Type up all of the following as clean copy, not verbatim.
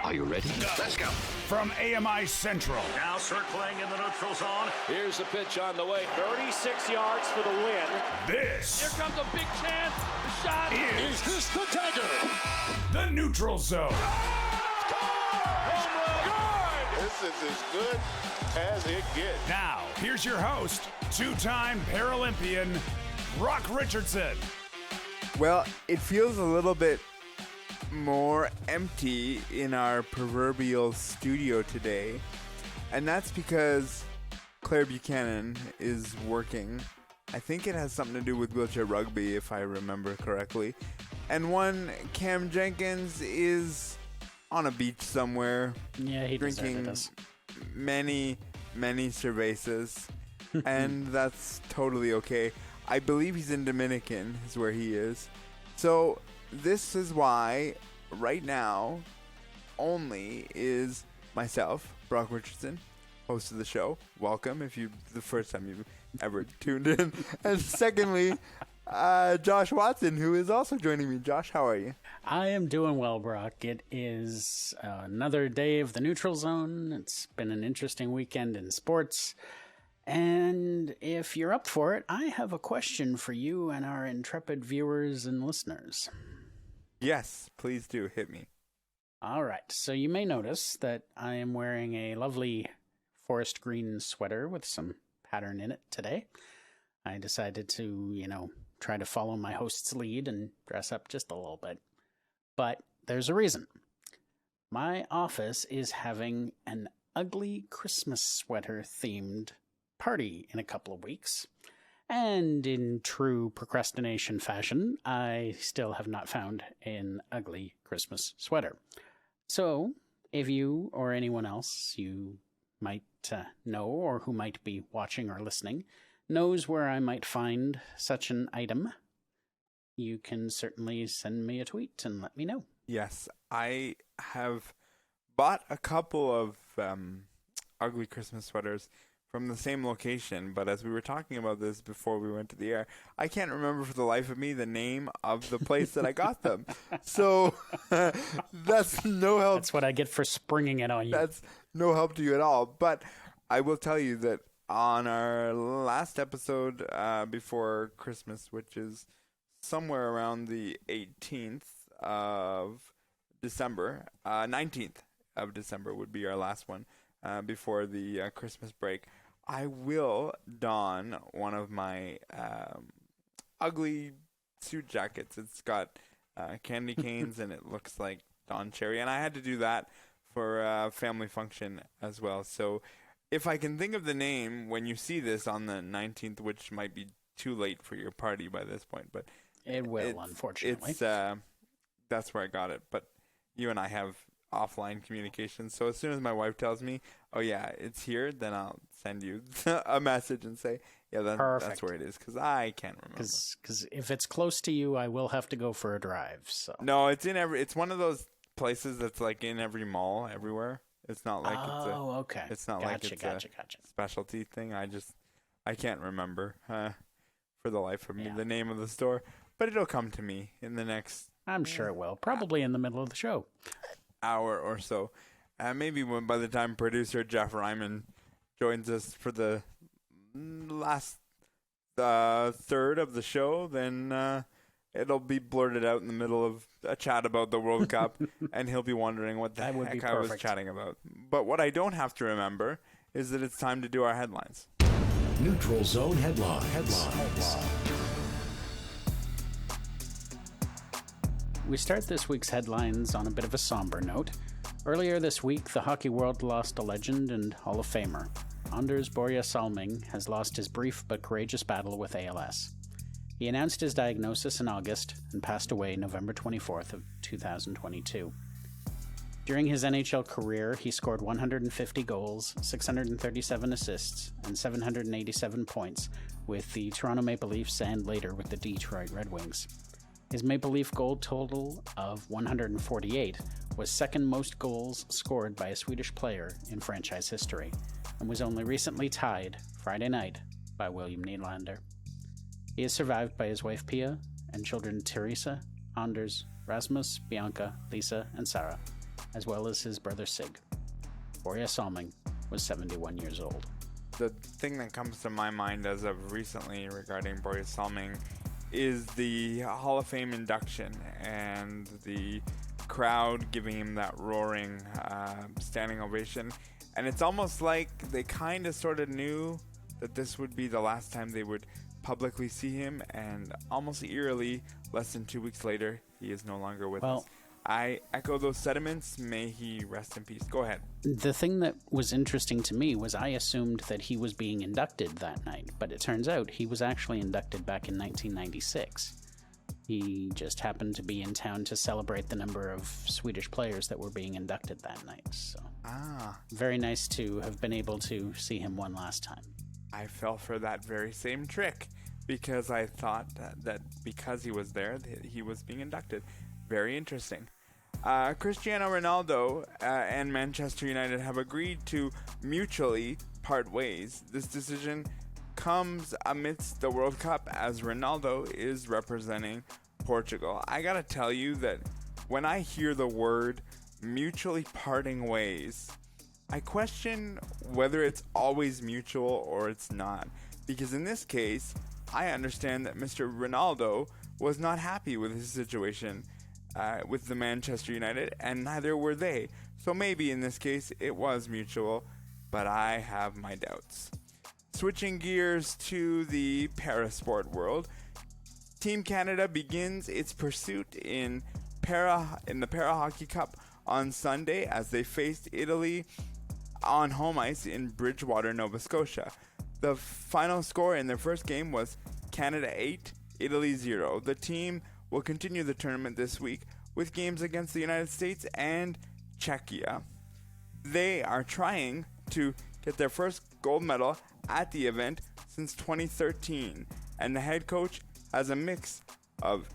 Are you ready? Let's go. From AMI Central. Now circling in the neutral zone. Here's the pitch on the way. 36 yards for the win. This Here comes a big chance. The shot. is This the dagger. the Neutral Zone. This is as good as it gets. Now, here's your host, two-time Paralympian, Brock Richardson. Well, it feels a little bit more empty in our proverbial studio today, and that's because Claire Buchanan is working. I think it has something to do with wheelchair rugby, if I remember correctly. And one Cam Jenkins is on a beach somewhere, he drinking many cervezas, and that's totally okay. I believe he's in Dominican, is where he is. So this is why right now only is myself, Brock Richardson, host of the show. Welcome if you the first time you've ever tuned in. And secondly, Josh Watson, who is also joining me. Josh, how are you? I am doing well, Brock. It is another day of the Neutral Zone. It's been an interesting weekend in sports. And if you're up for it, I have a question for you and our intrepid viewers and listeners. Yes, please do. Hit me. All right. So you may notice that I am wearing a lovely forest green sweater with some pattern in it today. I decided to, try to follow my host's lead and dress up just a little bit. But there's a reason. My office is having an ugly Christmas sweater themed party in a couple of weeks. And in true procrastination fashion, I still have not found an ugly Christmas sweater. So, if you or anyone else you might know or who might be watching or listening knows where I might find such an item, you can certainly send me a tweet and let me know. Yes, I have bought a couple of ugly Christmas sweaters from the same location, but as we were talking about this before we went to the air, I can't remember for the life of me the name of the place that I got them. So that's no help. That's what I get for springing it on you. That's no help to you at all. But I will tell you that on our last episode before Christmas, which is somewhere around the 18th of December, 19th of December would be our last one before the Christmas break, I will don one of my ugly suit jackets. It's got candy canes and it looks like Don Cherry. And I had to do that for a family function as well. So if I can think of the name when you see this on the 19th, which might be too late for your party by this point, but it will, unfortunately. It's that's where I got it. But you and I have offline communication. So as soon as my wife tells me, oh yeah, it's here, then I'll send you a message and say, yeah, that's where it is, because I can't remember. Because if it's close to you, I will have to go for a drive. So no, it's one of those places that's like in every mall everywhere. It's not like it's not like it's a specialty thing. I can't remember for the life of me the name of the store, but it'll come to me in the next. I'm sure it will. Probably in the middle of the show. Hour or so. Maybe by the time producer Jeff Ryman joins us for the last third of the show, then it'll be blurted out in the middle of a chat about the World Cup, and he'll be wondering what the heck I was chatting about. But what I don't have to remember is that it's time to do our headlines. Neutral Zone headlines. We start this week's headlines on a bit of a somber note. Earlier this week, the hockey world lost a legend and Hall of Famer. Anders Borje Salming has lost his brief but courageous battle with ALS. He announced his diagnosis in August and passed away November 24th of 2022. During his NHL career, he scored 150 goals, 637 assists, and 787 points with the Toronto Maple Leafs and later with the Detroit Red Wings. His Maple Leaf goal total of 148 was second most goals scored by a Swedish player in franchise history, and was only recently tied, Friday night, by William Nylander. He is survived by his wife Pia and children Teresa, Anders, Rasmus, Bianca, Lisa, and Sarah. as well as his brother Sig. Borja Salming was 71 years old. The thing that comes to my mind as of recently regarding Borja Salming is the Hall of Fame induction and the crowd giving him that roaring standing ovation. And it's almost like they kind of sort of knew that this would be the last time they would publicly see him, and almost eerily, less than 2 weeks later, he is no longer with us. I echo those sentiments. May he rest in peace. Go ahead. The thing that was interesting to me was I assumed that he was being inducted that night, but it turns out he was actually inducted back in 1996. He just happened to be in town to celebrate the number of Swedish players that were being inducted that night. So, very nice to have been able to see him one last time. I fell for that very same trick because I thought that because he was there, he was being inducted. Very interesting. Cristiano Ronaldo and Manchester United have agreed to mutually part ways. This decision comes amidst the World Cup as Ronaldo is representing Portugal. I gotta tell you that when I hear the word mutually parting ways, I question whether it's always mutual or it's not. Because in this case, I understand that Mr. Ronaldo was not happy with his situation with the Manchester United, and neither were they. So maybe in this case it was mutual, but I have my doubts. Switching gears to the parasport world, Team Canada begins its pursuit in the Para Hockey Cup on Sunday as they faced Italy on home ice in Bridgewater, Nova Scotia. The final score in their first game was Canada 8, Italy 0. The team will continue the tournament this week with games against the United States and Czechia. They are trying to get their first gold medal at the event since 2013, and the head coach has a mix of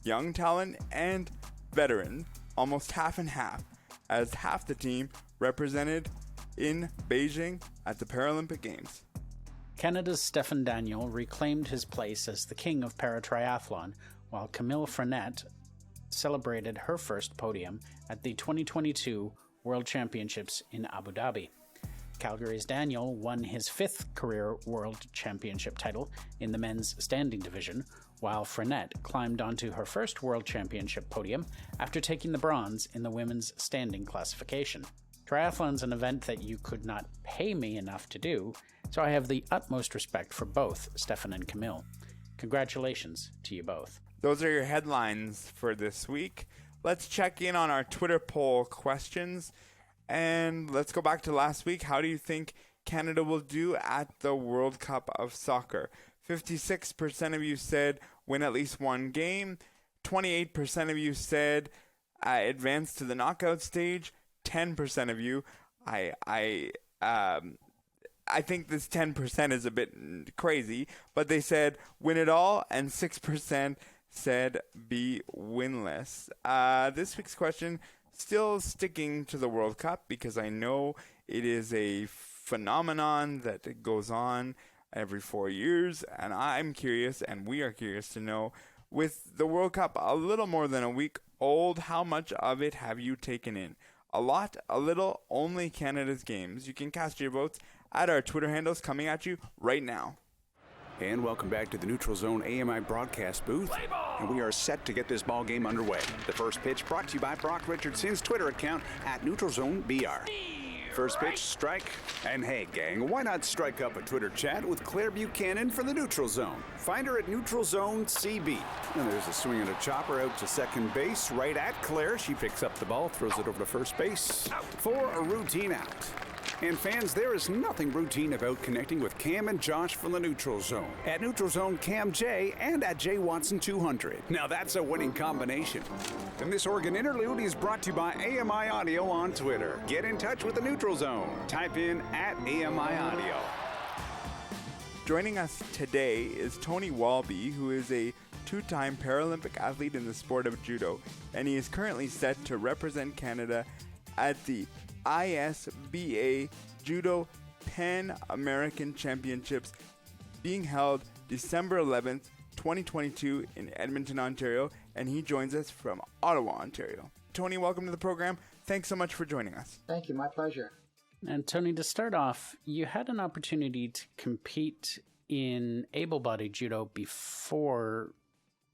young talent and veteran, almost half and half, as half the team represented in Beijing at the Paralympic Games. Canada's Stefan Daniel reclaimed his place as the king of paratriathlon, while Camille Frenette celebrated her first podium at the 2022 World Championships in Abu Dhabi. Calgary's Daniel won his 5th career World Championship title in the men's standing division, while Frenette climbed onto her first World Championship podium after taking the bronze in the women's standing classification. Triathlon's an event that you could not pay me enough to do, so I have the utmost respect for both Stefan and Camille. Congratulations to you both. Those are your headlines for this week. Let's check in on our Twitter poll questions. And let's go back to last week. How do you think Canada will do at the World Cup of Soccer? 56% of you said win at least one game. 28% of you said advance to the knockout stage. 10% of you, I think this 10% is a bit crazy, but they said win it all, and 6% said be winless. This week's question, still sticking to the World Cup, because I know it is a phenomenon that goes on every 4 years, and I'm curious, and we are curious to know, with the World Cup a little more than a week old, how much of it have you taken in? A lot, a little, only Canada's games. You can cast your votes at our Twitter handles coming at you right now. And welcome back to the Neutral Zone AMI broadcast booth. And we are set to get this ball game underway. The first pitch brought to you by Brock Richardson's Twitter account at NeutralZoneBR. First pitch, strike. And hey, gang, why not strike up a Twitter chat with Claire Buchanan for the Neutral Zone? Find her at NeutralZoneCB. And there's a swing and a chopper out to second base, right at Claire. She picks up the ball, throws it over to first base for a routine out. And fans, there is nothing routine about connecting with Cam and Josh from the Neutral Zone. At Neutral Zone Cam J and at J Watson 200. Now that's a winning combination. And this Oregon interlude is brought to you by AMI Audio on Twitter. Get in touch with the Neutral Zone. Type in at AMI Audio. Joining us today is Tony Walby, who is a 2-time Paralympic athlete in the sport of judo, and he is currently set to represent Canada at the ISBA Judo Pan American Championships being held December 11th, 2022 in Edmonton, Ontario, and he joins us from Ottawa, Ontario. Tony, welcome to the program. thanks so much for joining us. Thank you. My pleasure. And Tony, to start off, you had an opportunity to compete in able-bodied judo before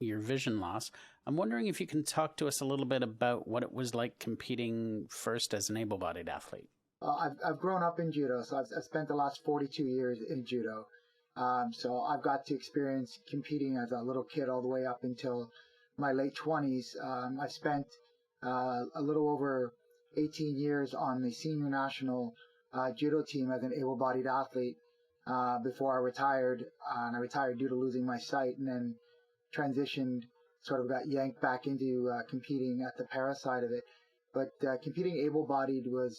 your vision loss. I'm wondering if you can talk to us a little bit about what it was like competing first as an able-bodied athlete. I've grown up in judo, so I've spent the last 42 years in judo. So I've got to experience competing as a little kid all the way up until my late 20s. I spent a little over 18 years on the senior national judo team as an able-bodied athlete before I retired. And I retired due to losing my sight, and then transitioned, sort of got yanked back into competing at the para side of it. But competing able-bodied was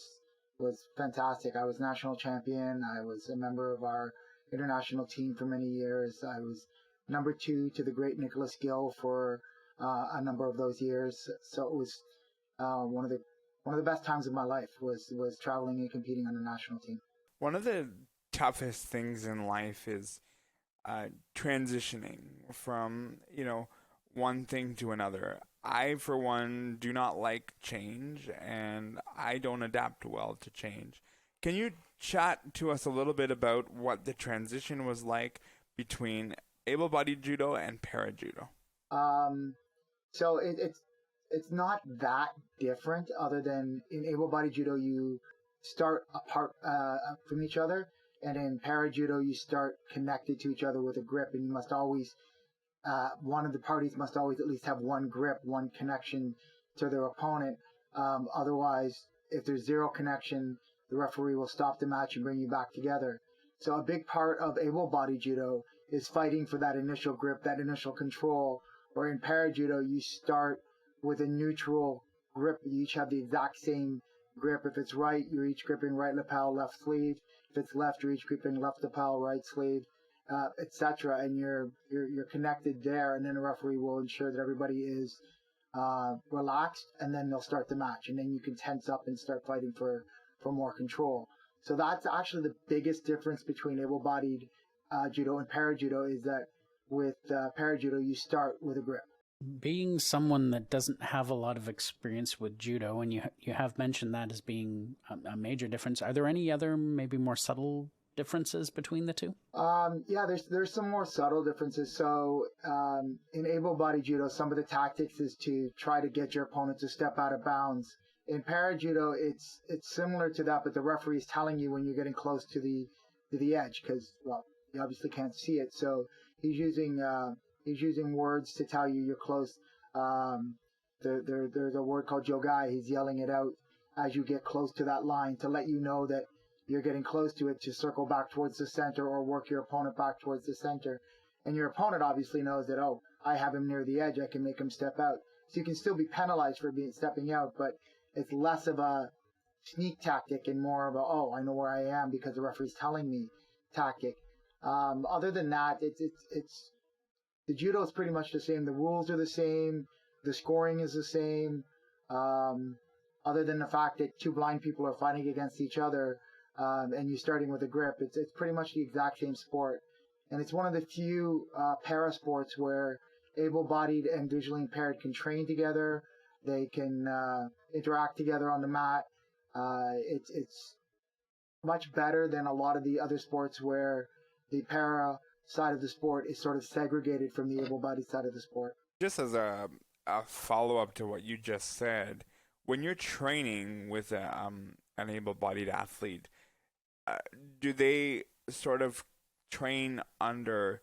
fantastic. I was national champion. I was a member of our international team for many years. I was number 2 to the great Nicholas Gill for a number of those years. So it was one of the best times of my life was traveling and competing on the national team. One of the toughest things in life is transitioning from, one thing to another. I, for one, do not like change, and I don't adapt well to change. Can you chat to us a little bit about what the transition was like between able-bodied judo and para judo? So it's not that different, other than in able-bodied judo you start apart from each other, and in para judo you start connected to each other with a grip, and you must always one of the parties must always at least have one grip, one connection to their opponent. Otherwise, if there's zero connection, the referee will stop the match and bring you back together. So a big part of able-bodied judo is fighting for that initial grip, that initial control. Or in para judo, you start with a neutral grip. You each have the exact same grip. If it's right, you're each gripping right lapel, left sleeve. If it's left, you're each gripping left lapel, right sleeve, etc. And you're connected there. And then the referee will ensure that everybody is relaxed, and then they'll start the match. And then you can tense up and start fighting for more control. So that's actually the biggest difference between able-bodied judo and para judo, is that with para judo you start with a grip. Being someone that doesn't have a lot of experience with judo, and you have mentioned that as being a major difference, are there any other maybe more subtle differences between the two? Yeah, there's some more subtle differences. So in able-bodied judo, some of the tactics is to try to get your opponent to step out of bounds. In para judo, it's similar to that, but the referee is telling you when you're getting close to the edge, because, well, you obviously can't see it. So he's using words to tell you you're close. There's a word called jogai. He's yelling it out as you get close to that line to let you know that you're getting close to it, to circle back towards the center or work your opponent back towards the center. And your opponent obviously knows that, oh, I have him near the edge, I can make him step out. So you can still be penalized for stepping out, but it's less of a sneak tactic and more of a, oh, I know where I am because the referee's telling me tactic. Other than that, it's the judo is pretty much the same. The rules are the same. The scoring is the same. Other than the fact that two blind people are fighting against each other, and you're starting with a grip, it's pretty much the exact same sport. And it's one of the few parasports where able-bodied and visually impaired can train together. They can interact together on the mat. It's much better than a lot of the other sports where the para side of the sport is sort of segregated from the able-bodied side of the sport. Just as a follow-up to what you just said, when you're training with an able-bodied athlete, do they sort of train under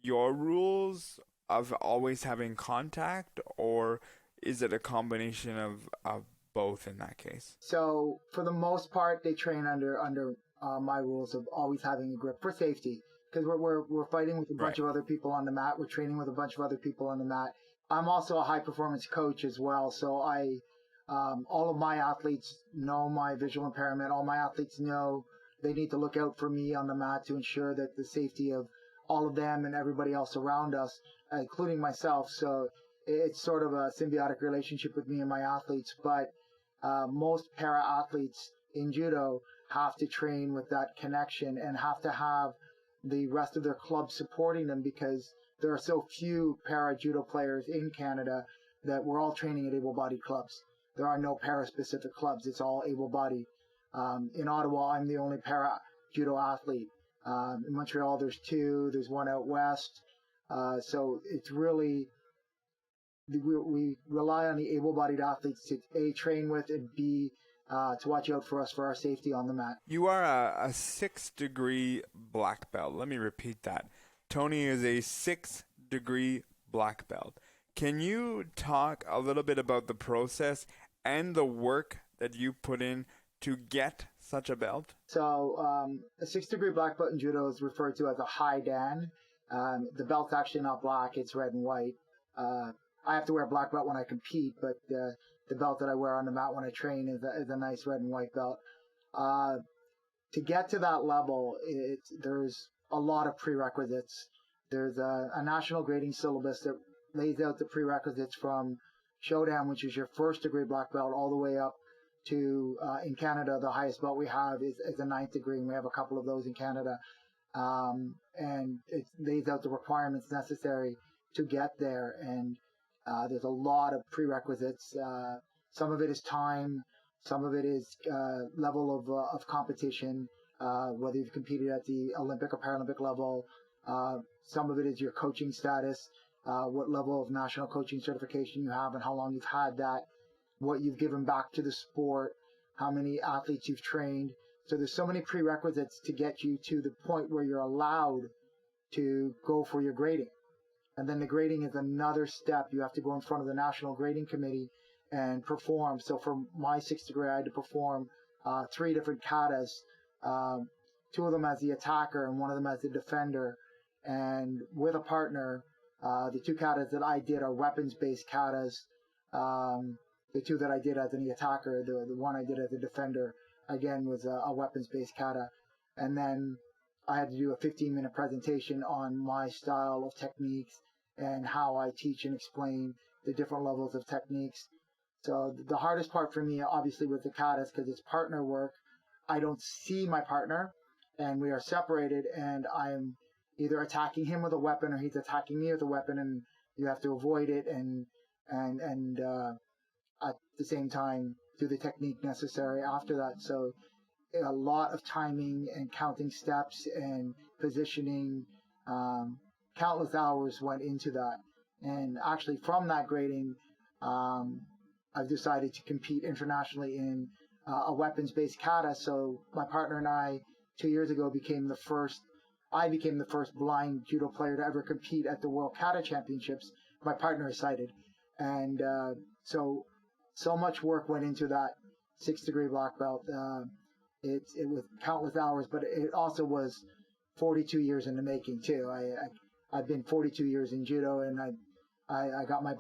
your rules of always having contact, or is it a combination of both in that case? So for the most part, they train under my rules of always having a grip for safety, because we're fighting with a bunch of other people on the mat. We're training with a bunch of other people on the mat. I'm also a high performance coach as well, so all of my athletes know my visual impairment. All my athletes know they need to look out for me on the mat to ensure that the safety of all of them and everybody else around us, including myself. So it's sort of a symbiotic relationship with me and my athletes. But most para athletes in judo have to train with that connection and have to have the rest of their club supporting them, because there are so few para judo players in Canada that we're all training at able-bodied clubs. there are no para-specific clubs. It's all able-bodied. In Ottawa, I'm the only para-judo athlete. In Montreal, there's 2. There's one out west. So it's really, we rely on the able-bodied athletes to A, train with, and B, to watch out for us for our safety on the mat. You are a 6th-degree black belt. Let me repeat that. Tony is a 6th-degree black belt. Can you talk a little bit about the process and the work that you put in to get such a belt? So a 6th-degree black belt in judo is referred to as a high dan. The belt's actually not black, it's red and white. I have to wear a black belt when I compete, but the belt that I wear on the mat when I train is a nice red and white belt. To get to that level, there's a lot of prerequisites. There's a national grading syllabus that lays out the prerequisites from Showdown, which is your 1st-degree black belt, all the way up to, in Canada, the highest belt we have is a 9th degree, and we have a couple of those in Canada. And it lays out the requirements necessary to get there. And there's a lot of prerequisites. Some of it is time. Some of it is level of competition, whether you've competed at the Olympic or Paralympic level. Some of it is your coaching status, what level of national coaching certification you have and how long you've had that, what you've given back to the sport, how many athletes you've trained. So there's so many prerequisites to get you to the point where you're allowed to go for your grading. And then the grading is another step. You have to go in front of the National Grading Committee and perform. So for my 6th degree, I had to perform 3 different katas, 2 of them as the attacker and 1 of them as the defender. And with a partner, the 2 katas that I did are weapons-based katas. The 2 that I did as the attacker, the one I did as a defender, again, was a weapons-based kata. And then I had to do a 15-minute presentation on my style of techniques and how I teach and explain the different levels of techniques. So the hardest part for me, obviously, was the katas because it's partner work. I don't see my partner, and we are separated, and I'm either attacking him with a weapon or he's attacking me with a weapon, and you have to avoid it and at the same time do the technique necessary after that. So a lot of timing and counting steps and positioning, countless hours went into that. And actually from that grading, I've decided to compete internationally in a weapons-based kata. So my partner and I, 2 years ago, became the first blind judo player to ever compete at the World Kata Championships. My partner is sighted. And so much work went into that 6th degree black belt. It was countless hours, but it also was 42 years in the making too. I've been 42 years in judo, and I got my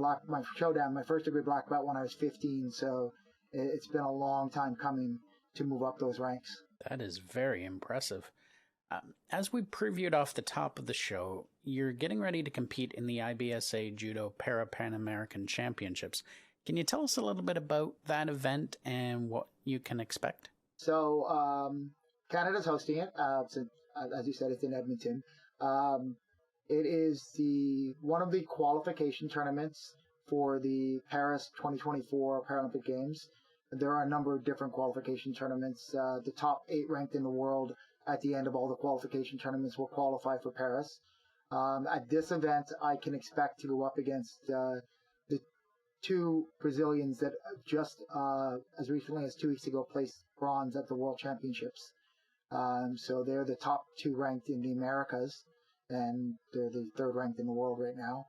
Showdown, my 1st degree black belt when I was 15. So it's been a long time coming to move up those ranks. That is very impressive. As we previewed off the top of the show, you're getting ready to compete in the IBSA Judo Para Pan American Championships. Can you tell us a little bit about that event and what you can expect? So Canada's hosting it. As you said, it's in Edmonton. It is one of the qualification tournaments for the Paris 2024 Paralympic Games. There are a number of different qualification tournaments. The top 8 ranked in the world at the end of all the qualification tournaments will qualify for Paris. At this event, I can expect to go up against the 2 Brazilians that just as recently as 2 weeks ago placed bronze at the World Championships. So they're the top 2 ranked in the Americas, and they're the 3rd ranked in the world right now.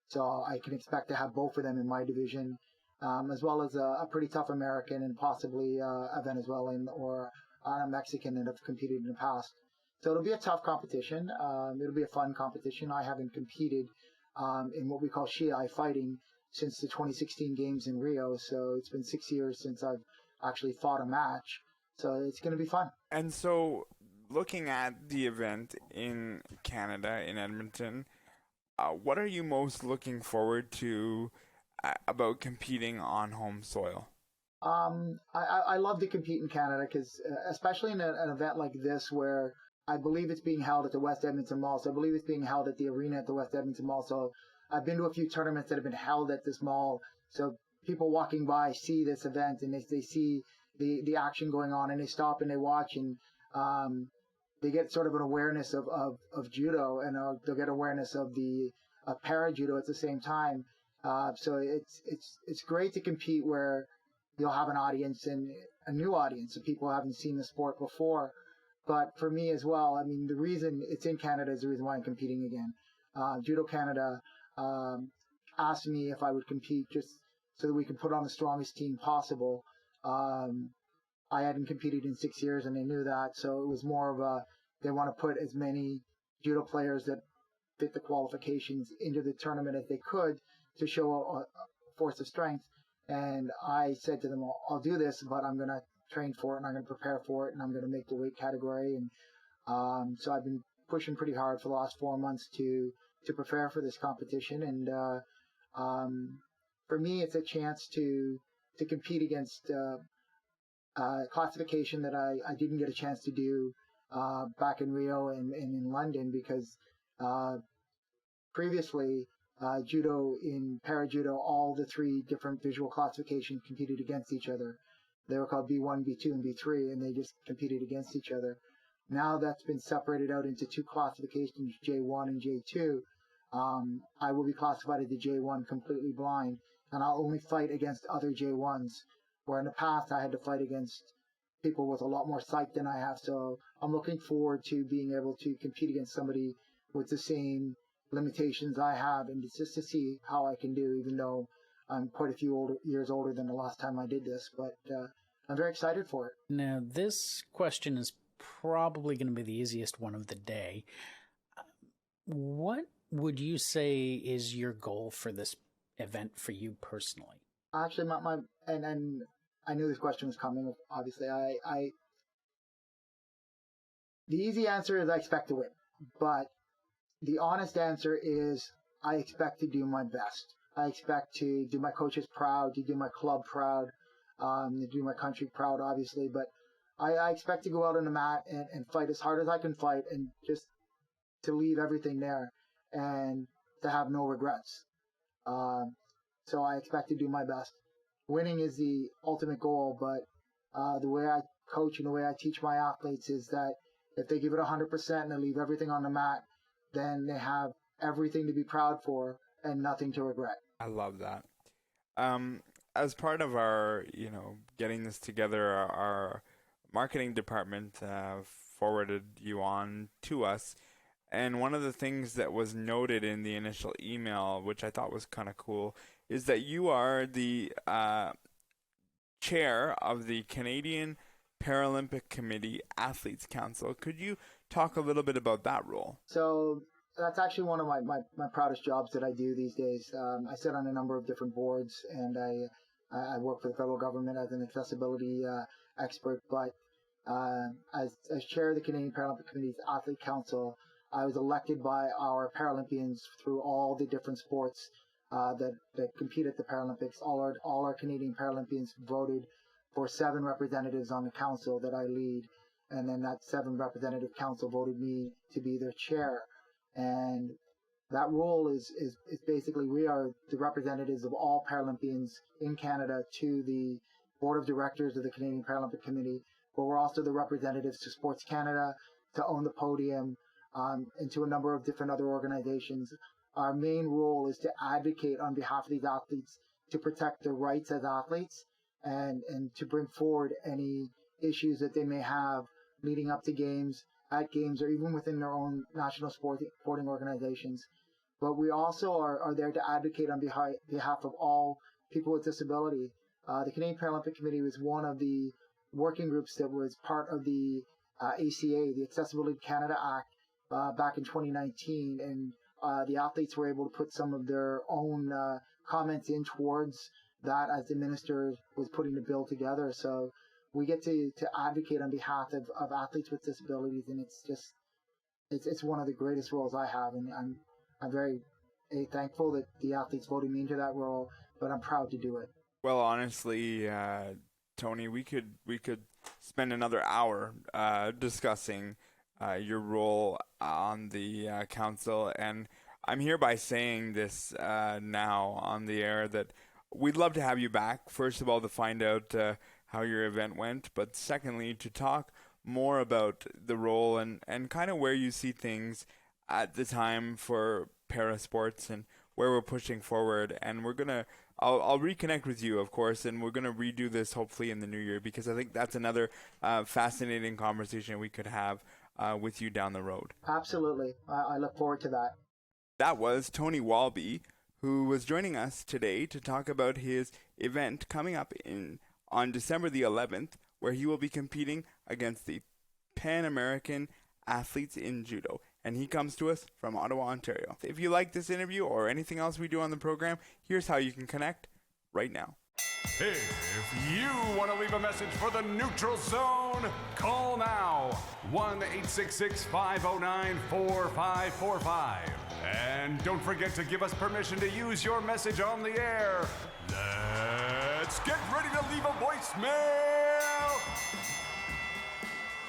So I can expect to have both of them in my division, as well as a pretty tough American and possibly a Venezuelan or a Mexican that have competed in the past. So it'll be a tough competition. It'll be a fun competition. I haven't competed in what we call Shiai fighting since the 2016 games in Rio. So it's been 6 years since I've actually fought a match. So it's going to be fun. And so looking at the event in Canada, in Edmonton, what are you most looking forward to about competing on home soil? I love to compete in Canada because, especially in an event like this where I believe it's being held at the West Edmonton Mall. So I believe it's being held at the arena at the West Edmonton Mall. So I've been to a few tournaments that have been held at this mall. So people walking by see this event and they see the action going on, and they stop and they watch, and they get sort of an awareness of judo, and they'll get awareness of the para judo at the same time. So it's great to compete where you'll have an audience, and a new audience of people who haven't seen the sport before. But for me as well, I mean, the reason it's in Canada is the reason why I'm competing again. Judo Canada asked me if I would compete just so that we could put on the strongest team possible. I hadn't competed in 6 years, and they knew that, so it was more of they want to put as many judo players that fit the qualifications into the tournament as they could to show a force of strength. And I said to them, I'll do this, but I'm going to train for it, and I'm going to prepare for it, and I'm going to make the weight category. And so I've been pushing pretty hard for the last 4 months to prepare for this competition. And for me, it's a chance to compete against classification that I didn't get a chance to do back in Rio and in London, because previously judo in para judo, all the 3 different visual classifications competed against each other. They were called B1, B2, and B3, and they just competed against each other. Now that's been separated out into 2 classifications, J1 and J2. I will be classified as the J1 completely blind, and I'll only fight against other J1s, where in the past I had to fight against people with a lot more sight than I have. So I'm looking forward to being able to compete against somebody with the same limitations I have, and just to see how I can do, even though I'm quite a few years older than the last time I did this. But I'm very excited for it. Now, this question is probably going to be the easiest one of the day. What would you say is your goal for this event for you personally? Actually, and I knew this question was coming. Obviously, the easy answer is I expect to win, but the honest answer is I expect to do my best. I expect to do my coaches proud, to do my club proud, to do my country proud, obviously. But I expect to go out on the mat and fight as hard as I can fight, and just to leave everything there and to have no regrets. So I expect to do my best. Winning is the ultimate goal, but the way I coach and the way I teach my athletes is that if they give it 100% and they leave everything on the mat, then they have everything to be proud for and nothing to regret. I love that. As part of our, getting this together, our marketing department forwarded you on to us. And one of the things that was noted in the initial email, which I thought was kind of cool, is that you are the chair of the Canadian Paralympic Committee Athletes Council. Could you talk a little bit about that role? So that's actually one of my proudest jobs that I do these days. I sit on a number of different boards, and I work for the federal government as an accessibility expert. But as chair of the Canadian Paralympic Committee's Athlete Council, I was elected by our Paralympians through all the different sports that compete at the Paralympics. All our Canadian Paralympians voted for 7 representatives on the council that I lead, and then that 7 representative council voted me to be their chair. And that role is basically, we are the representatives of all Paralympians in Canada to the board of directors of the Canadian Paralympic Committee, but we're also the representatives to Sports Canada, to Own the Podium, and to a number of different other organizations. Our main role is to advocate on behalf of these athletes to protect their rights as athletes, and to bring forward any issues that they may have leading up to games, at games, or even within their own national sporting organizations. But we also are there to advocate on behalf of all people with disability. The Canadian Paralympic Committee was one of the working groups that was part of the ACA, the Accessibility Canada Act, back in 2019, and the athletes were able to put some of their own comments in towards that as the minister was putting the bill together. So we get to advocate on behalf of athletes with disabilities, and it's one of the greatest roles I have, and I'm very thankful that the athletes voted me into that role, but I'm proud to do it. Well, honestly, Tony, we could spend another hour discussing your role on the council, and I'm hereby saying this now on the air that we'd love to have you back, first of all, to find out how your event went, but secondly, to talk more about the role and kind of where you see things at the time for Parasports and where we're pushing forward. And I'll reconnect with you, of course, and we're going to redo this hopefully in the new year, because I think that's another fascinating conversation we could have with you down the road. Absolutely. I look forward to that. That was Tony Walby, who was joining us today to talk about his event coming up on December the 11th, where he will be competing against the Pan American athletes in judo. And he comes to us from Ottawa, Ontario. If you like this interview or anything else we do on the program, here's how you can connect right now. If you want to leave a message for the Neutral Zone, call now. 1-866-509-4545. And don't forget to give us permission to use your message on the air. Let's get ready to leave a voicemail.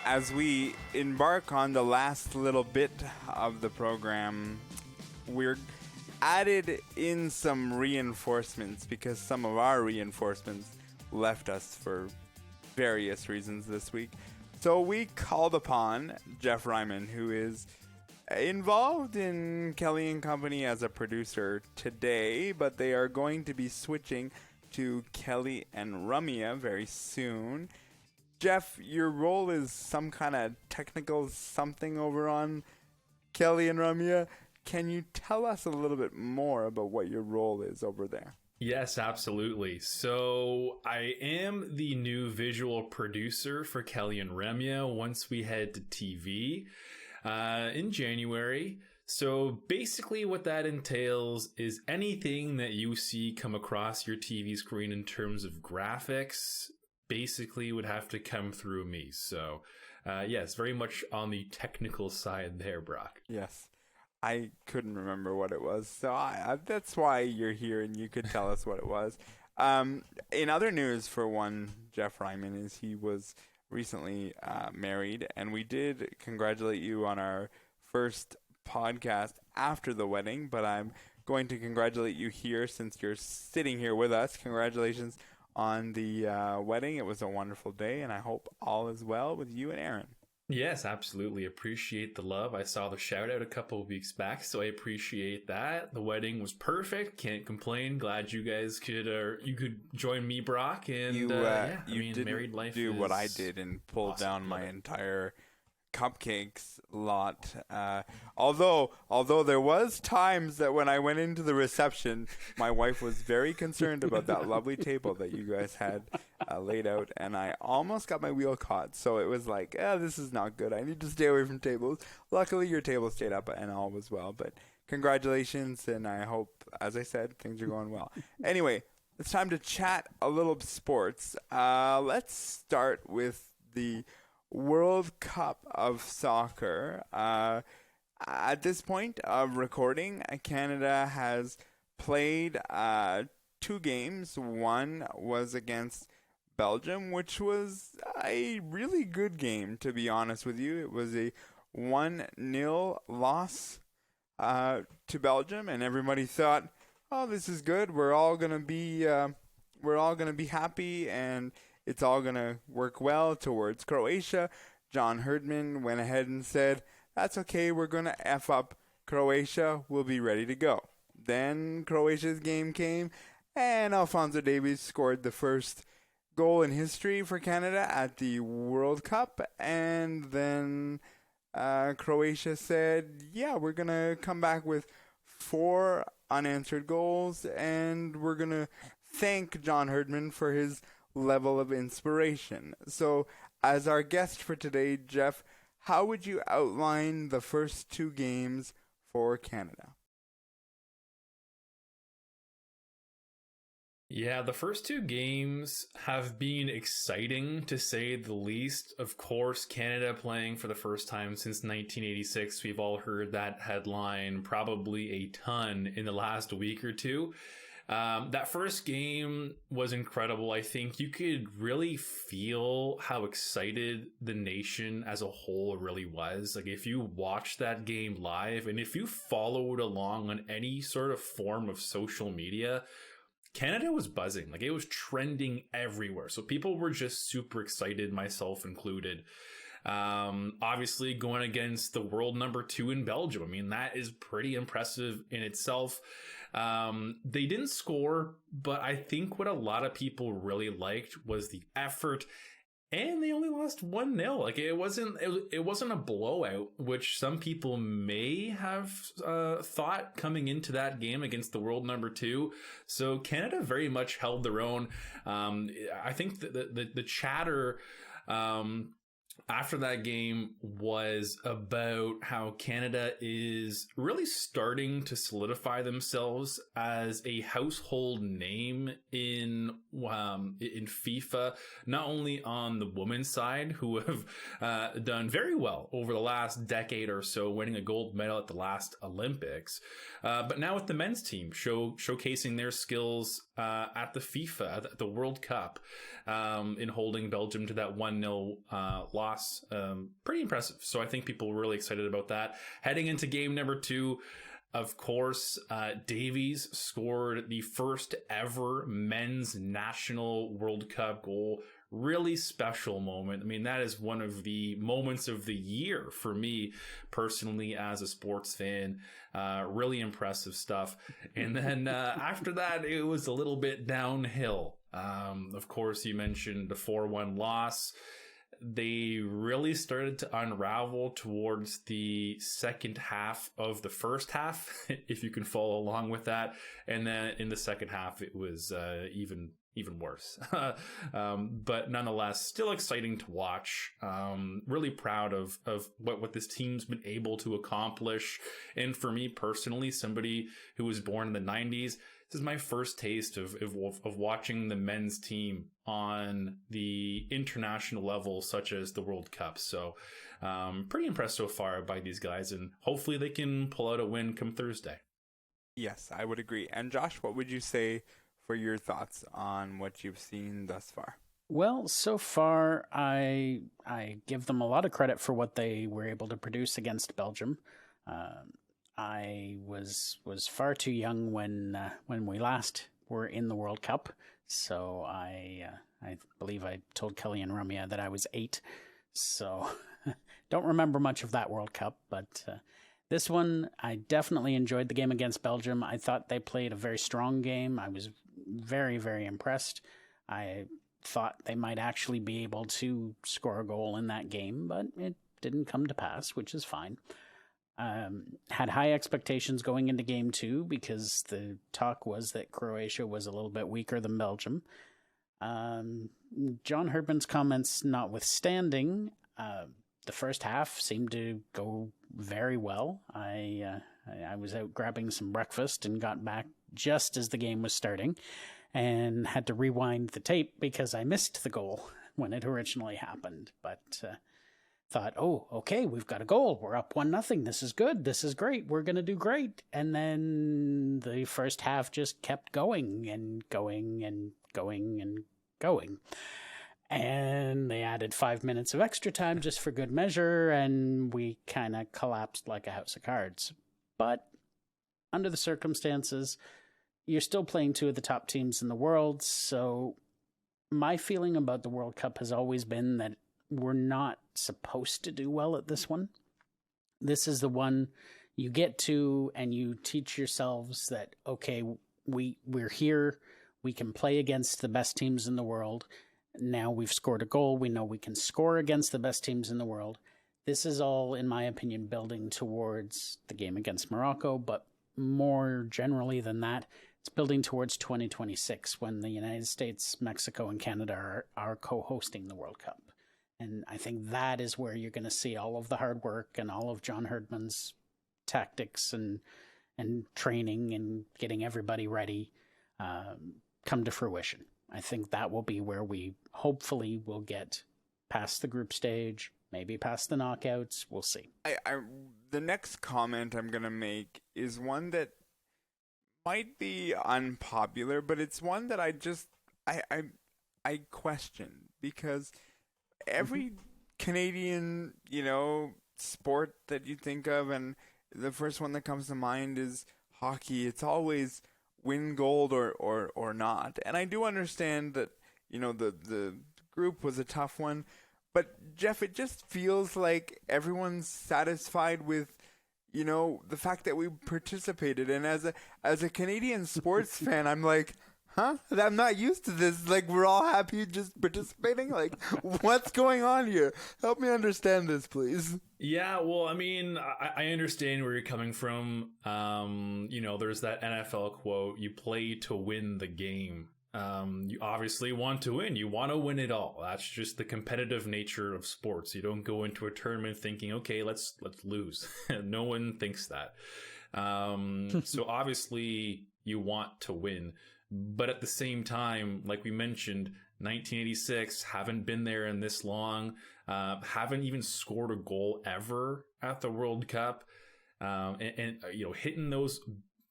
As we embark on the last little bit of the program, we're added in some reinforcements because some of our reinforcements left us for various reasons this week. So we called upon Jeff Ryman, who is involved in Kelly and Company as a producer today, but they are going to be switching to Kelly and Ramya very soon. Jeff, your role is some kind of technical something over on Kelly and Ramya. Can you tell us a little bit more about what your role is over there? Yes, absolutely. So I am the new visual producer for Kelly and Ramya once we head to TV in January. So basically what that entails is anything that you see come across your TV screen in terms of graphics basically would have to come through me. So yes, very much on the technical side there, Brock. Yes. I couldn't remember what it was, so that's why you're here and you could tell us what it was. In other news, for one, Jeff Ryman, is he was recently married, and we did congratulate you on our first podcast after the wedding, but I'm going to congratulate you here since you're sitting here with us. Congratulations on the wedding. It was a wonderful day, and I hope all is well with you and Aaron. Yes, absolutely. Appreciate the love. I saw the shout out a couple of weeks back, so I appreciate that. The wedding was perfect. Can't complain. Glad you guys could join me, Brock. And you didn't married life do is what I did and pull awesome. down my entire cupcakes lot. Although there was times that when I went into the reception, my wife was very concerned about that lovely table that you guys had laid out, and I almost got my wheel caught. So it was like, this is not good. I need to stay away from tables. Luckily, your table stayed up and all was well. But congratulations, and I hope, as I said, things are going well. Anyway, it's time to chat a little sports. Let's start with the World Cup of Soccer. At this point of recording, Canada has played 2 games. One was against Belgium, which was a really good game, to be honest with you. It was a 1-0 loss to Belgium, and everybody thought, "Oh, this is good. We're all gonna be happy, and it's all going to work well towards Croatia." John Herdman went ahead and said, "That's okay, we're going to F up Croatia. We'll be ready to go." Then Croatia's game came, and Alphonso Davies scored the first goal in history for Canada at the World Cup. And then Croatia said, "Yeah, we're going to come back with 4 unanswered goals, and we're going to thank John Herdman for his level of inspiration." So, as our guest for today, Jeff, how would you outline the first 2 games for Canada? Yeah, the first 2 games have been exciting, to say the least. Of course, Canada playing for the first time since 1986. We've all heard that headline probably a ton in the last week or two. That first game was incredible. I think you could really feel how excited the nation as a whole really was. Like, if you watched that game live and if you followed along on any sort of form of social media, Canada was buzzing. Like, it was trending everywhere. So people were just super excited, myself included. Obviously going against the world number 2 in Belgium. I mean, that is pretty impressive in itself. They didn't score, but I think what a lot of people really liked was the effort, and they only lost 1-0. Like, it wasn't a blowout, which some people may have thought coming into that game against the world number 2. So Canada very much held their own. I think the chatter after that game was about how Canada is really starting to solidify themselves as a household name in FIFA, not only on the women's side, who have done very well over the last decade or so, winning a gold medal at the last Olympics, but now with the men's team showcasing their skills at the FIFA, at the World Cup, in holding Belgium to that 1-0 loss. Pretty impressive. So I think people were really excited about that. Heading into game number 2, of course, Davies scored the first ever men's national World Cup goal. Really special moment. I mean, that is one of the moments of the year for me personally as a sports fan. Really impressive stuff. And then after that, it was a little bit downhill. Of course, you mentioned the 4-1 loss. They really started to unravel towards the second half of the first half, if you can follow along with that. And then in the second half, it was even worse. But nonetheless, still exciting to watch. Really proud of what this team's been able to accomplish. And for me personally, somebody who was born in the 90s, this is my first taste of watching the men's team on the international level, such as the World Cup. So pretty impressed so far by these guys, and hopefully they can pull out a win come Thursday. Yes, I would agree. And Josh, what would you say for your thoughts on what you've seen thus far? Well, so far, I give them a lot of credit for what they were able to produce against Belgium. I was far too young when we last were in the World Cup, so I believe I told Kelly and Ramya that I was 8, so don't remember much of that World Cup, but this one, I definitely enjoyed the game against Belgium. I thought they played a very strong game. I was very, very impressed. I thought they might actually be able to score a goal in that game, but it didn't come to pass, which is fine. Had high expectations going into game 2 because the talk was that Croatia was a little bit weaker than Belgium. John Herdman's comments notwithstanding, the first half seemed to go very well. I was out grabbing some breakfast and got back just as the game was starting and had to rewind the tape because I missed the goal when it originally happened. But thought, oh, okay, we've got a goal. We're up 1-0. This is good. This is great. We're going to do great. And then the first half just kept going and going and going and going. And they added 5 minutes of extra time just for good measure, and we kind of collapsed like a house of cards. But under the circumstances, you're still playing 2 of the top teams in the world, so my feeling about the World Cup has always been that we're not supposed to do well at this one. This is the one you get to and you teach yourselves that, okay, we're here, we can play against the best teams in the world. Now we've scored a goal, we know we can score against the best teams in the world. This is all, in my opinion, building towards the game against Morocco, but more generally than that, it's building towards 2026 when the United States, Mexico, and Canada are co-hosting the World Cup. And I think that is where you're going to see all of the hard work and all of John Herdman's tactics and training and getting everybody ready come to fruition. I think that will be where we hopefully will get past the group stage, maybe past the knockouts. We'll see. The next comment I'm going to make is one that might be unpopular, but it's one that I question, because every Canadian, sport that you think of, and the first one that comes to mind is hockey, it's always win gold or not. And I do understand that, the group was a tough one. But, Jeff, it just feels like everyone's satisfied with, the fact that we participated. And as a Canadian sports fan, I'm like, huh? I'm not used to this. Like, we're all happy just participating? Like, what's going on here? Help me understand this, please. Yeah, well, I mean, I understand where you're coming from. There's that NFL quote, you play to win the game. You obviously want to win. You want to win it all. That's just the competitive nature of sports. You don't go into a tournament thinking, okay, let's lose. No one thinks that. So obviously you want to win. But at the same time, like we mentioned, 1986, haven't been there in this long, haven't even scored a goal ever at the World Cup. And hitting those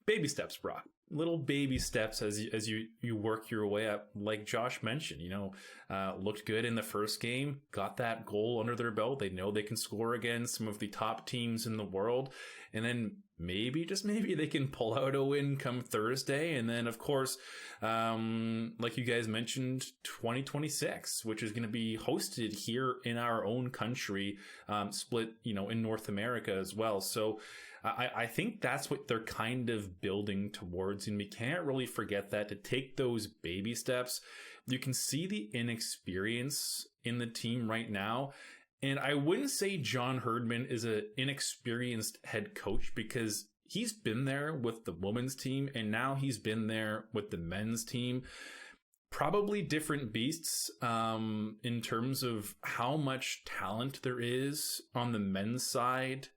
baby steps, Brock. Little baby steps as you work your way up. Like Josh mentioned, looked good in the first game, got that goal under their belt. They know they can score against some of the top teams in the world. And then maybe, just maybe, they can pull out a win come Thursday. And then, of course, like you guys mentioned, 2026, which is going to be hosted here in our own country, split, in North America as well. So I think that's what they're kind of building towards, and we can't really forget that, to take those baby steps. You can see the inexperience in the team right now, and I wouldn't say John Herdman is an inexperienced head coach, because he's been there with the women's team, and now he's been there with the men's team. Probably different beasts in terms of how much talent there is on the men's side,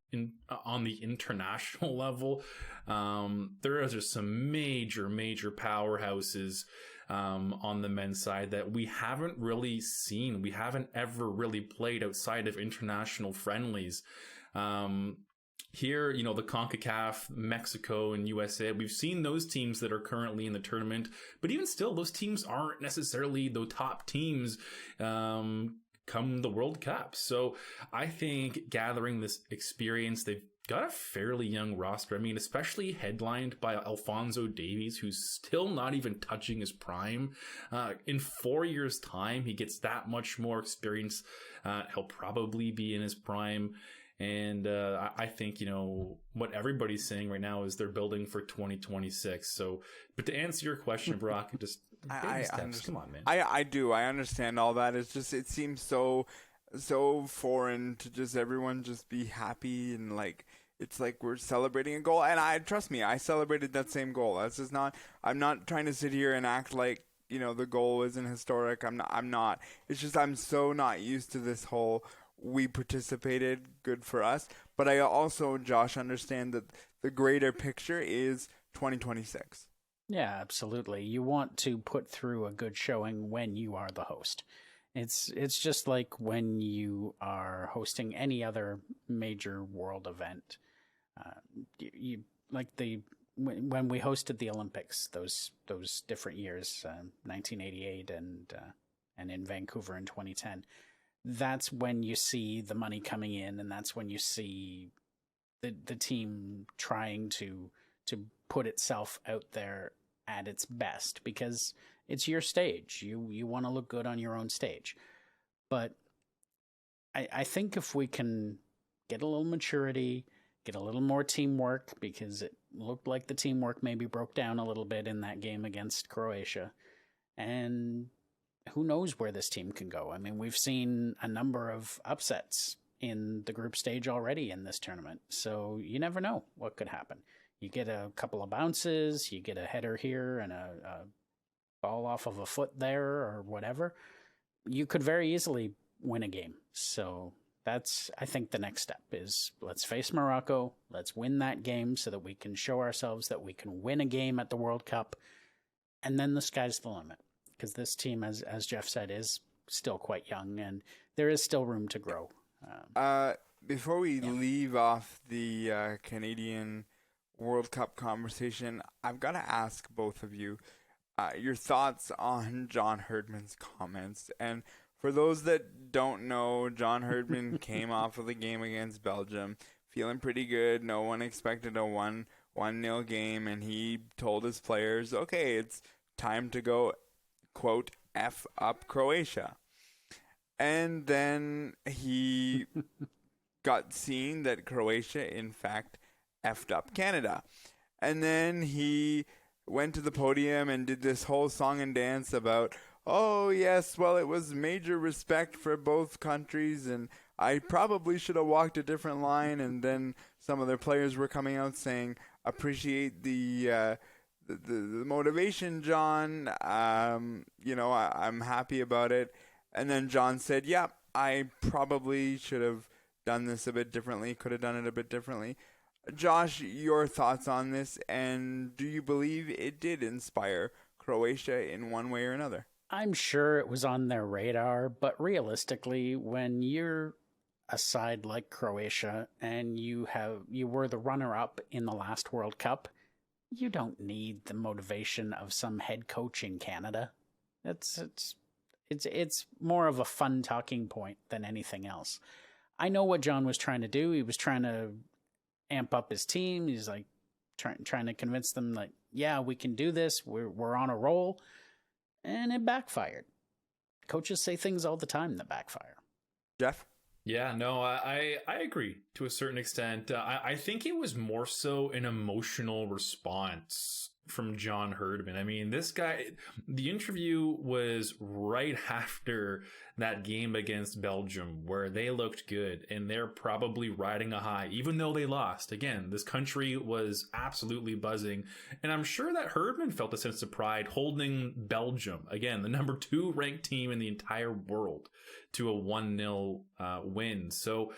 on the international level. There are just some major powerhouses on the men's side that we haven't really seen. We haven't ever really played outside of international friendlies. Here, the CONCACAF, Mexico, and USA, we've seen those teams that are currently in the tournament, but even still, those teams aren't necessarily the top teams come the World Cup. So I think gathering this experience, they've got a fairly young roster. I mean, especially headlined by Alphonso Davies, who's still not even touching his prime. In 4 years' time, he gets that much more experience. He'll probably be in his prime. And I think, what everybody's saying right now is they're building for 2026. So, but to answer your question, Brock, just baby steps. Come on, man. I do. I understand all that. It's just, it seems so foreign to just everyone just be happy, and like, it's like we're celebrating a goal. And trust me, I celebrated that same goal. That's just not, I'm not trying to sit here and act like, the goal isn't historic. I'm not. It's just, I'm so not used to this whole, we participated, good for us. But I also, Josh, understand that the greater picture is 2026. Yeah, absolutely. You want to put through a good showing when you are the host. It's just like when you are hosting any other major world event. You like when we hosted the Olympics, those different years, 1988 and in Vancouver in 2010. That's when you see the money coming in, and that's when you see the team trying to put itself out there at its best, because it's your stage. You want to look good on your own stage. But I think if we can get a little maturity, get a little more teamwork, because it looked like the teamwork maybe broke down a little bit in that game against Croatia, and who knows where this team can go. I mean, we've seen a number of upsets in the group stage already in this tournament, so you never know what could happen. You get a couple of bounces, you get a header here and a ball off of a foot there or whatever. You could very easily win a game. So that's, I think, the next step is, let's face Morocco, let's win that game so that we can show ourselves that we can win a game at the World Cup, and then the sky's the limit. Because this team, as Jeff said, is still quite young, and there is still room to grow. Before we leave off the Canadian World Cup conversation, I've got to ask both of you your thoughts on John Herdman's comments. And for those that don't know, John Herdman came off of the game against Belgium feeling pretty good. No one expected a 1-0 1-0 game, and he told his players, okay, it's time to go, quote, F up Croatia. And then he got seen that Croatia, in fact, effed up Canada. And then he went to the podium and did this whole song and dance about, oh, yes, well, it was major respect for both countries, and I probably should have walked a different line. And then some of their players were coming out saying, appreciate the motivation, John. I'm happy about it. And then John said, yeah, I probably should have done this a bit differently, could have done it a bit differently. Josh, your thoughts on this, and do you believe it did inspire Croatia in one way or another? I'm sure it was on their radar, but realistically, when you're a side like Croatia and you were the runner-up in the last World Cup, you don't need the motivation of some head coach in Canada. It's more of a fun talking point than anything else. I know what John was trying to do. He was trying to amp up his team. He's like trying to convince them that, yeah, we can do this. We're on a roll. And it backfired. Coaches say things all the time that backfire. Jeff? Yeah, no, I agree to a certain extent. I think it was more so an emotional response from John Herdman. I mean, this guy, the interview was right after that game against Belgium where they looked good and they're probably riding a high, even though they lost. Again, this country was absolutely buzzing. And I'm sure that Herdman felt a sense of pride holding Belgium, again, the number 2 ranked team in the entire world, to a 1-0 win. So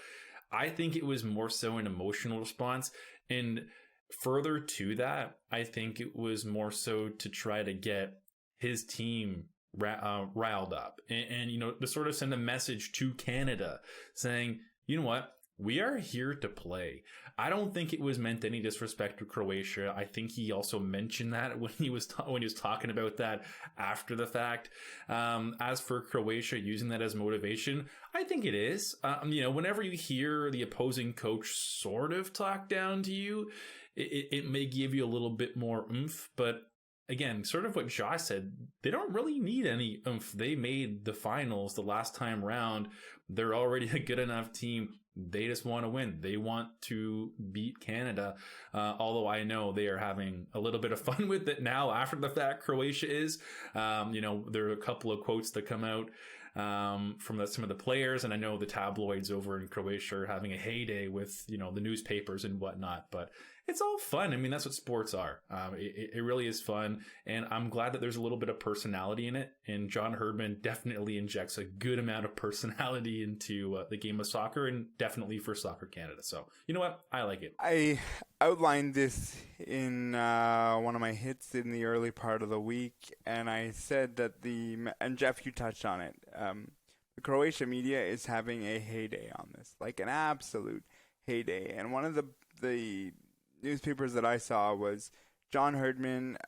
I think it was more so an emotional response. And further to that, I think it was more so to try to get his team riled up and to sort of send a message to Canada saying, you know what, we are here to play. I don't think it was meant any disrespect to Croatia. I think he also mentioned that when he was talking about that after the fact. As for Croatia using that as motivation, I think it is. Whenever you hear the opposing coach sort of talk down to you, it may give you a little bit more oomph, but again, sort of what Josh said, they don't really need any oomph. They made the finals the last time round. They're already a good enough team. They just want to win. They want to beat Canada. Although I know they are having a little bit of fun with it now after the fact, Croatia is. There are a couple of quotes that come out from some of the players, and I know the tabloids over in Croatia are having a heyday with, the newspapers and whatnot, but it's all fun. I mean, that's what sports are. It really is fun, and I'm glad that there's a little bit of personality in it, and John Herdman definitely injects a good amount of personality into the game of soccer, and definitely for Soccer Canada. So, you know what? I like it. I outlined this in one of my hits in the early part of the week, and I said that and Jeff, you touched on it, the Croatia media is having a heyday on this, like an absolute heyday. And one of the newspapers that I saw was John Herdman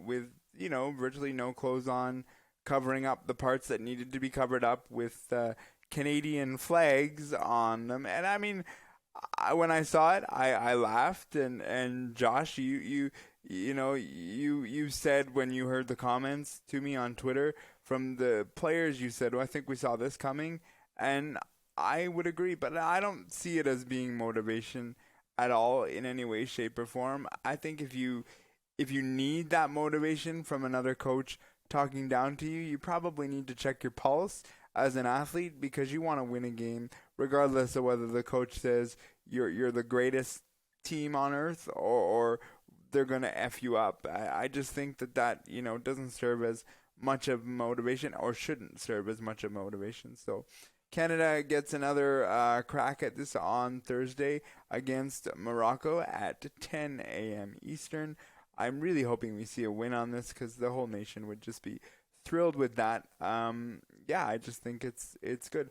with, virtually no clothes on, covering up the parts that needed to be covered up with Canadian flags on them. And I mean, when I saw it, I laughed. And Josh, you said when you heard the comments to me on Twitter from the players, you said, well, I think we saw this coming. And I would agree, but I don't see it as being motivation at all in any way, shape, or form. I think if you need that motivation from another coach talking down to you, you probably need to check your pulse as an athlete, because you want to win a game regardless of whether the coach says you're the greatest team on earth or they're going to F you up. I just think that doesn't serve as much of motivation, or shouldn't serve as much of motivation. So Canada gets another crack at this on Thursday against Morocco at 10 a.m. Eastern. I'm really hoping we see a win on this, because the whole nation would just be thrilled with that. I just think it's good.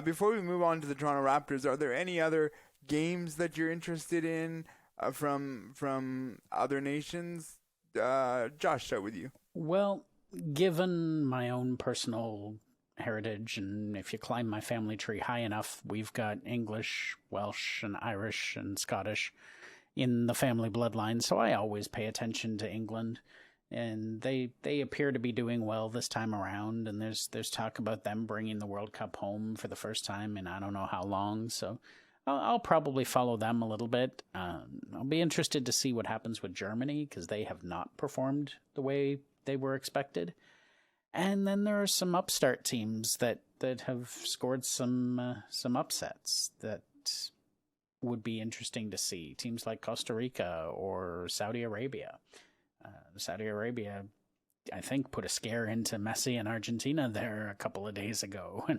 Before we move on to the Toronto Raptors, are there any other games that you're interested in from other nations? Josh, start with you. Well, given my own personal heritage, and if you climb my family tree high enough, we've got English, Welsh, and Irish, and Scottish in the family bloodline, so I always pay attention to England. And they appear to be doing well this time around, and there's talk about them bringing the World Cup home for the first time in I don't know how long, so I'll probably follow them a little bit. I'll be interested to see what happens with Germany, because they have not performed the way they were expected. And then there are some upstart teams that have scored some upsets that would be interesting to see. Teams like Costa Rica or Saudi Arabia. Saudi Arabia, I think, put a scare into Messi and Argentina there a couple of days ago and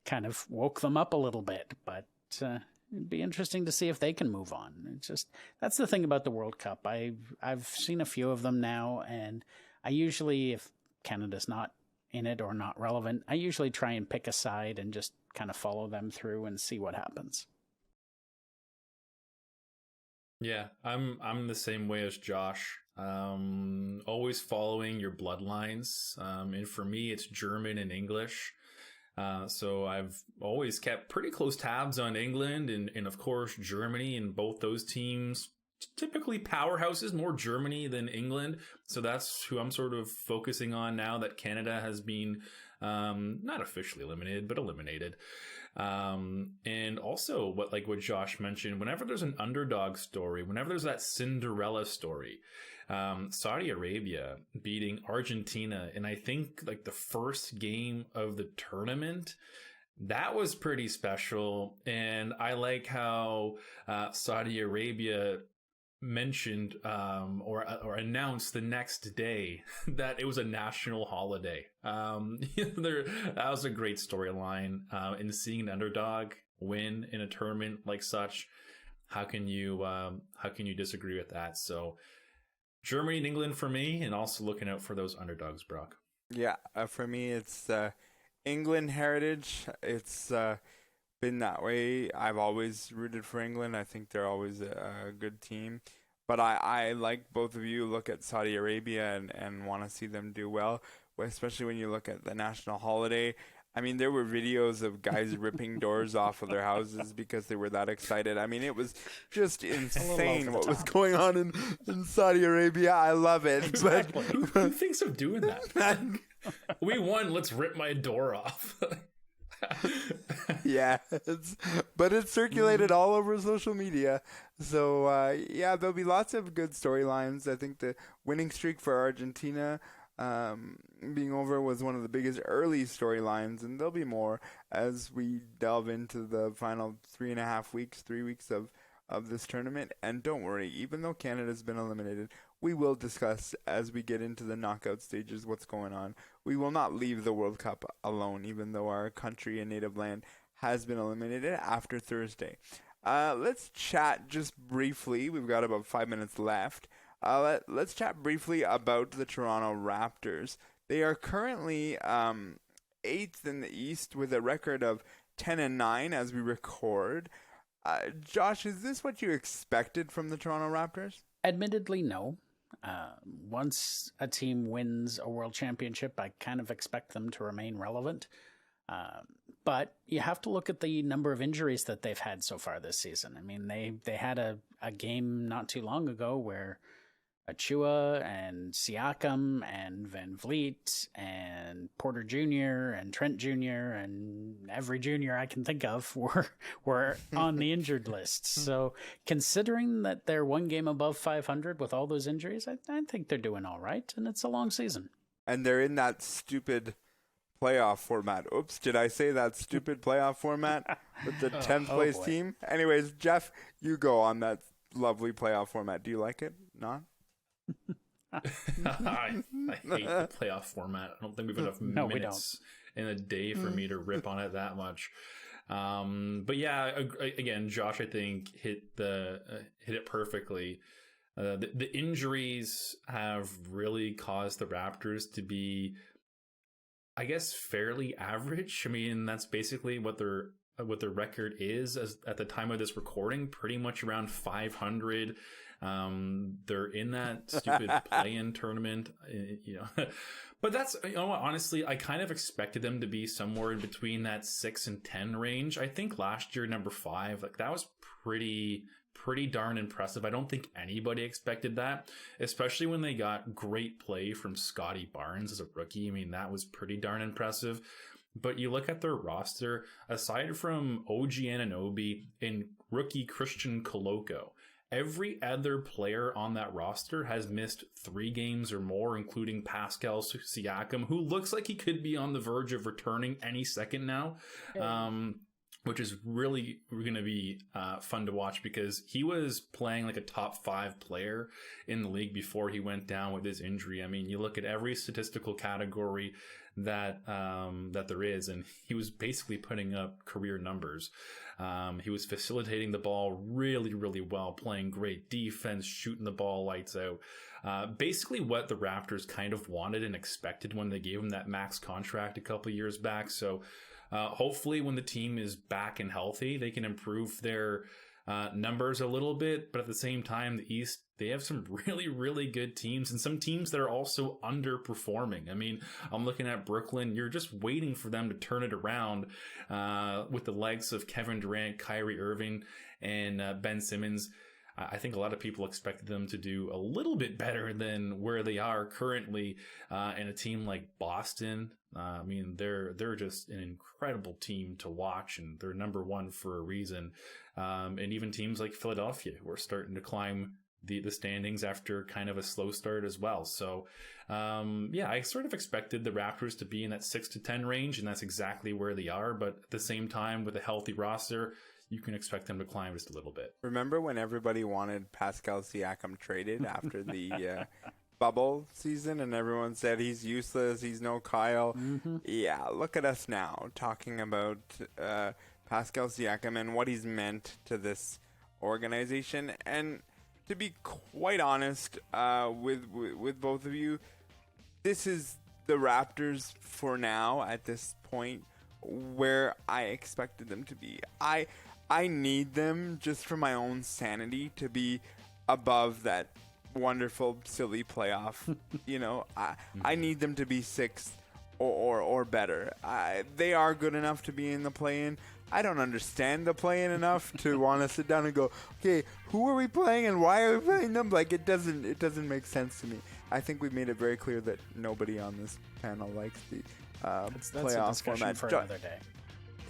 kind of woke them up a little bit. But it'd be interesting to see if they can move on. It's just, that's the thing about the World Cup. I've seen a few of them now, and I usually, if Canada's not in it or not relevant, I usually try and pick a side and just kind of follow them through and see what happens. Yeah, I'm the same way as Josh. Always following your bloodlines. And for me, it's German and English. So I've always kept pretty close tabs on England and of course Germany, and both those teams typically powerhouses, more Germany than England. So that's who I'm sort of focusing on now that Canada has been not officially eliminated, but eliminated. And also what Josh mentioned, whenever there's an underdog story, whenever there's that Cinderella story, Saudi Arabia beating Argentina, and I think the first game of the tournament, that was pretty special. And I like how Saudi Arabia mentioned or announced the next day that it was a national holiday. That was a great storyline. And seeing an underdog win in a tournament like such, how can you disagree with that? So Germany and England for me, and also looking out for those underdogs, Brock. Yeah, for me it's England heritage. It's been that way. I've always rooted for England. I think they're always a good team. But I like both of you, look at Saudi Arabia and want to see them do well, especially when you look at the national holiday. I mean, there were videos of guys ripping doors off of their houses because they were that excited. I mean, it was just insane what was going on in Saudi Arabia. I love it. Exactly. Who thinks of doing that? We won, let's rip my door off. Yeah, but it's circulated all over social media. So, yeah, there'll be lots of good storylines. I think the winning streak for Argentina being over was one of the biggest early storylines, and there'll be more as we delve into the final 3 weeks of this tournament. And don't worry, even though Canada's been eliminated, we will discuss as we get into the knockout stages what's going on. We will not leave the World Cup alone, even though our country and native land has been eliminated after Thursday. Let's chat just briefly. We've got about 5 minutes left. Let's chat briefly about the Toronto Raptors. They are currently 8th in the East with a record of 10-9 as we record. Josh, is this what you expected from the Toronto Raptors? Admittedly, no. Once a team wins a world championship, I kind of expect them to remain relevant. But you have to look at the number of injuries that they've had so far this season. I mean, they had a game not too long ago where Achua and Siakam and Van Vliet and Porter Jr. and Trent Jr. and every junior I can think of were on the injured list. So considering that they're one game above 500 with all those injuries, I think they're doing all right, and it's a long season. And they're in that stupid playoff format. Oops, did I say that stupid playoff format with the 10th place team? Anyways, Jeff, you go on that lovely playoff format. Do you like it? Not? I hate the playoff format. I don't think we've enough minutes in a day for me to rip on it that much. But yeah, again, Josh, I think hit it perfectly. The injuries have really caused the Raptors to be, I guess, fairly average. I mean, that's basically what their record is at the time of this recording, pretty much around 500. They're in that stupid play-in tournament, but that's, honestly, I kind of expected them to be somewhere in between that 6 and 10 range. I think last year, number 5, that was pretty pretty darn impressive. I don't think anybody expected that, especially when they got great play from Scotty Barnes as a rookie. I mean, that was pretty darn impressive. But you look at their roster, aside from OG Anunoby and rookie Christian Koloko, every other player on that roster has missed 3 games or more, including Pascal Siakam, who looks like he could be on the verge of returning any second now. Which is really going to be fun to watch, because he was playing like a top 5 player in the league before he went down with his injury. I mean, you look at every statistical category that there is, and he was basically putting up career numbers. He was facilitating the ball really, really well, playing great defense, shooting the ball lights out. Basically what the Raptors kind of wanted and expected when they gave him that max contract a couple of years back. So hopefully when the team is back and healthy, they can improve their numbers a little bit. But at the same time, the East, they have some really, really good teams, and some teams that are also underperforming. I mean, I'm looking at Brooklyn. You're just waiting for them to turn it around with the likes of Kevin Durant, Kyrie Irving, and Ben Simmons. I think a lot of people expected them to do a little bit better than where they are currently. And a team like Boston, I mean, they're just an incredible team to watch, and they're number 1 for a reason. And even teams like Philadelphia, who are starting to climb the standings after kind of a slow start as well. So, I sort of expected the Raptors to be in that 6 to 10 range, and that's exactly where they are. But at the same time, with a healthy roster, you can expect them to climb just a little bit. Remember when everybody wanted Pascal Siakam traded after the bubble season, and everyone said he's useless, he's no Kyle? Mm-hmm. Yeah, look at us now talking about Pascal Siakam and what he's meant to this organization. And to be quite honest with both of you, this is the Raptors for now at this point where I expected them to be. I need them just for my own sanity to be above that wonderful, silly playoff. I need them to be 6th or better. They are good enough to be in the play-in. I don't understand the play-in enough to want to sit down and go, okay, who are we playing and why are we playing them? Like, it doesn't make sense to me. I think we've made it very clear that nobody on this panel likes the playoff format. For another day.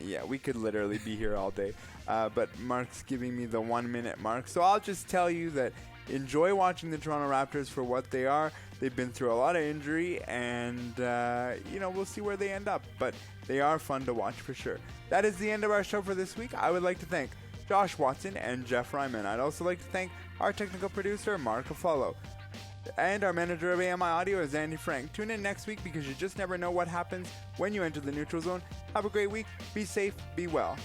Yeah, we could literally be here all day. But Mark's giving me the 1 minute mark. So I'll just tell you that enjoy watching the Toronto Raptors for what they are. They've been through a lot of injury, and, we'll see where they end up. But they are fun to watch for sure. That is the end of our show for this week. I would like to thank Josh Watson and Jeff Ryman. I'd also like to thank our technical producer, Mark Affollo. And our manager of AMI Audio is Andy Frank. Tune in next week, because you just never know what happens when you enter the neutral zone. Have a great week. Be safe. Be well.